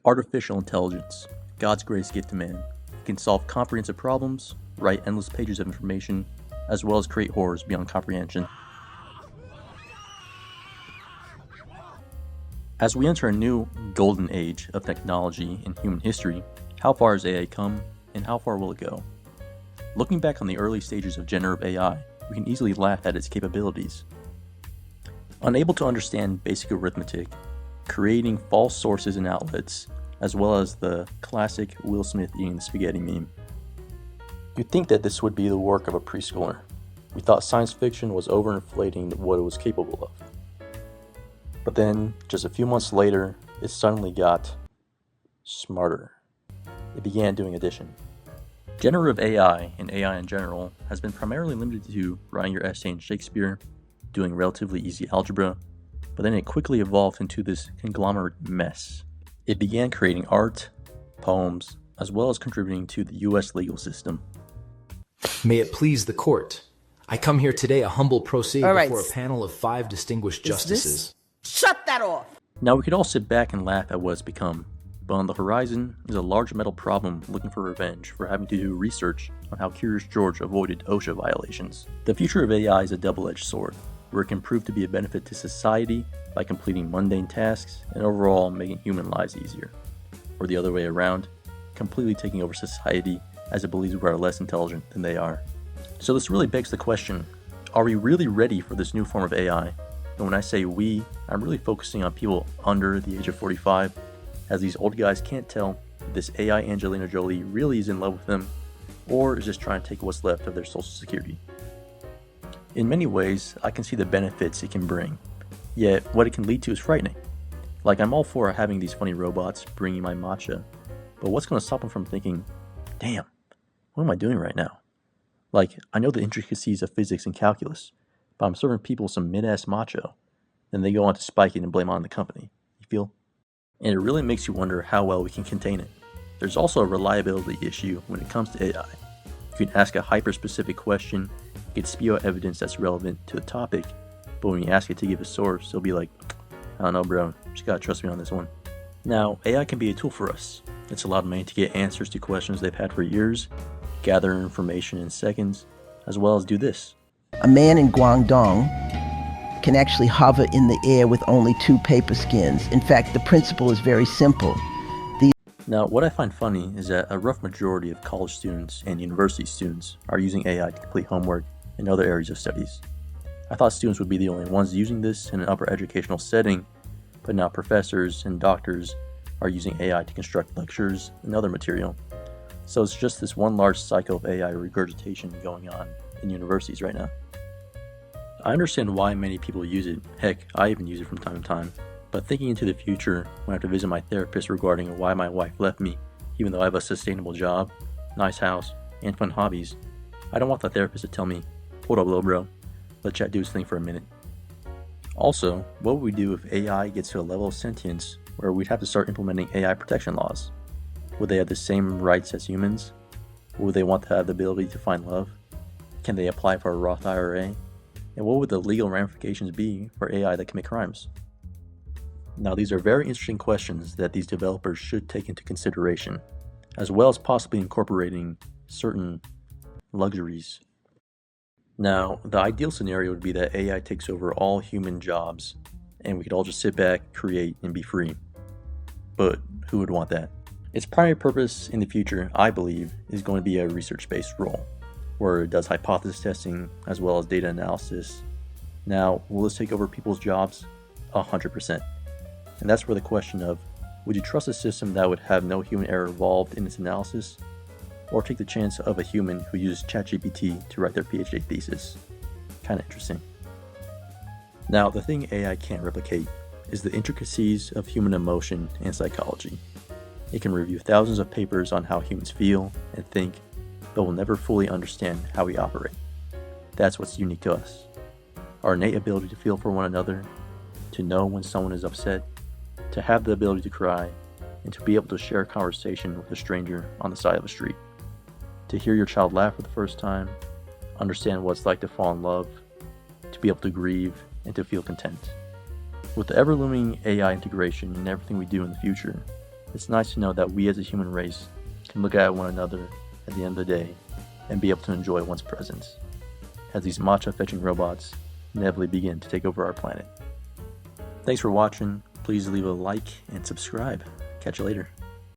Artificial intelligence, God's greatest gift to man. It can solve comprehensive problems, write endless pages of information, as well as create horrors beyond comprehension. As we enter a new golden age of technology in human history, how far has AI come, and how far will it go? Looking back on the early stages of generative AI, we can easily laugh at its capabilities. Unable to understand basic arithmetic, creating false sources and outlets, as well as the classic Will Smith eating the spaghetti meme. You'd think that this would be the work of a preschooler. We thought science fiction was overinflating what it was capable of. But then, just a few months later, it suddenly got smarter. It began doing addition. Generative AI, and AI in general, has been primarily limited to writing your essay in Shakespeare, doing relatively easy algebra, but then it quickly evolved into this conglomerate mess. It began creating art, poems, as well as contributing to the US legal system. May it please the court. I come here today a humble pro se before a panel of 5 distinguished justices. Shut that off! Now we could all sit back and laugh at what it's become, but on the horizon is a large metal problem looking for revenge for having to do research on how Curious George avoided OSHA violations. The future of AI is a double-edged sword, where it can prove to be a benefit to society by completing mundane tasks and overall making human lives easier. Or the other way around, completely taking over society as it believes we are less intelligent than they are. So this really begs the question, are we really ready for this new form of AI? And when I say we, I'm really focusing on people under the age of 45, as these old guys can't tell if this AI Angelina Jolie really is in love with them, or is just trying to take what's left of their social security. In many ways, I can see the benefits it can bring, yet what it can lead to is frightening. Like, I'm all for having these funny robots bringing my matcha, but what's going to stop them from thinking, damn, what am I doing right now? Like, I know the intricacies of physics and calculus, but I'm serving people some mid-ass macho, then they go on to spike it and blame it on the company, you feel? And it really makes you wonder how well we can contain it. There's also a reliability issue when it comes to AI. You can ask a hyper-specific question, you can spew out evidence that's relevant to the topic, but when you ask it to give a source, it'll be like, I don't know bro, just gotta trust me on this one. Now, AI can be a tool for us. It's allowed many to get answers to questions they've had for years, gather information in seconds, as well as do this. A man in Guangdong can actually hover in the air with only 2 paper skins. In fact, the principle is very simple. Now, what I find funny is that a rough majority of college students and university students are using AI to complete homework and other areas of studies. I thought students would be the only ones using this in an upper educational setting, but now professors and doctors are using AI to construct lectures and other material. So it's just this one large cycle of AI regurgitation going on in universities right now. I understand why many people use it. Heck, I even use it from time to time. But thinking into the future, when I have to visit my therapist regarding why my wife left me, even though I have a sustainable job, nice house, and fun hobbies, I don't want the therapist to tell me, hold up little bro, let chat do his thing for a minute. Also, what would we do if AI gets to a level of sentience where we'd have to start implementing AI protection laws? Would they have the same rights as humans? Would they want to have the ability to find love? Can they apply for a Roth IRA? And what would the legal ramifications be for AI that commit crimes? Now, these are very interesting questions that these developers should take into consideration, as well as possibly incorporating certain luxuries. Now, the ideal scenario would be that AI takes over all human jobs, and we could all just sit back, create, and be free. But who would want that? Its primary purpose in the future, I believe, is going to be a research-based role, where it does hypothesis testing as well as data analysis. Now, will this take over people's jobs? 100%. And that's where the question of, would you trust a system that would have no human error involved in its analysis? Or take the chance of a human who uses ChatGPT to write their PhD thesis? Kinda interesting. Now, the thing AI can't replicate is the intricacies of human emotion and psychology. It can review thousands of papers on how humans feel and think, but will never fully understand how we operate. That's what's unique to us. Our innate ability to feel for one another, to know when someone is upset, to have the ability to cry, and to be able to share a conversation with a stranger on the side of a street. To hear your child laugh for the first time, understand what it's like to fall in love, to be able to grieve, and to feel content. With the ever-looming AI integration in everything we do in the future, It's nice to know that we as a human race can look at one another at the end of the day and be able to enjoy one's presence, as these matcha-fetching robots inevitably begin to take over our planet. Thanks for watching. Please leave a like and subscribe. Catch you later.